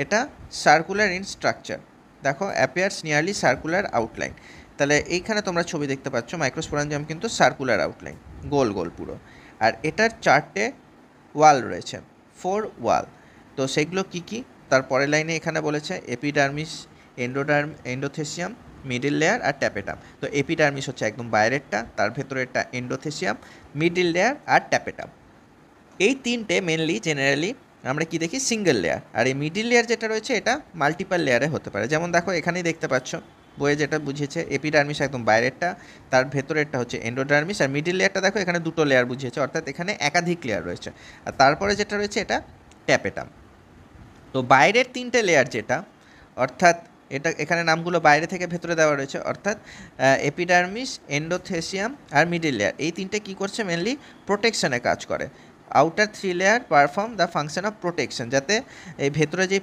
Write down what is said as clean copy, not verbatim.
এটা circular in structure, দেখো appears nearly circular outline. তাহলে এইখানে তোমরা ছবি দেখতে পাচ্ছ মাইক্রোস্পোরাঞ্জিয়াম কিন্তু সার্কুলার আউটলাইন, গোল গোল পুরো। আর এটার 4টে ওয়াল রয়েছে, 4 ওয়াল। তো সেগুলো কী কী, তার পরের লাইনে এখানে বলেছে এপিডার্মিস, এন্ডোথেসিয়াম, মিডিল লেয়ার আর ট্যাপেটাম। তো এপিডার্মিস হচ্ছে একদম বাইরেরটা, তার ভেতরেরটা এন্ডোথেসিয়াম, মিডিল লেয়ার আর ট্যাপেটাম। এই তিনটে মেনলি জেনারেলি আমরা কি দেখি, সিঙ্গেল লেয়ার। আর এই মিডিল লেয়ার যেটা রয়েছে এটা মাল্টিপাল লেয়ারে হতে পারে। যেমন দেখো এখানেই দেখতে পাচ্ছ বইয়ে যেটা বুঝিয়েছে, এপিডার্মিস একদম বাইরেরটা, তার ভেতরেরটা হচ্ছে এন্ডোডার্মিস, আর মিডিল লেয়ারটা দেখো এখানে দুটো লেয়ার বুঝিয়েছে, অর্থাৎ এখানে একাধিক লেয়ার রয়েছে। আর তারপরে যেটা রয়েছে এটা ট্যাপেটাম। তো বাইরের 3টে লেয়ার যেটা, অর্থাৎ এটা এখানে নামগুলো বাইরে থেকে ভেতরে দেওয়া রয়েছে, অর্থাৎ এপিডার্মিস, এন্ডোথেসিয়াম আর মিডিল লেয়ার, এই তিনটে কী করছে, মেনলি প্রোটেকশনে কাজ করে। Outer 3 layer perform the function of protection, যাতে এই ভেতরে যে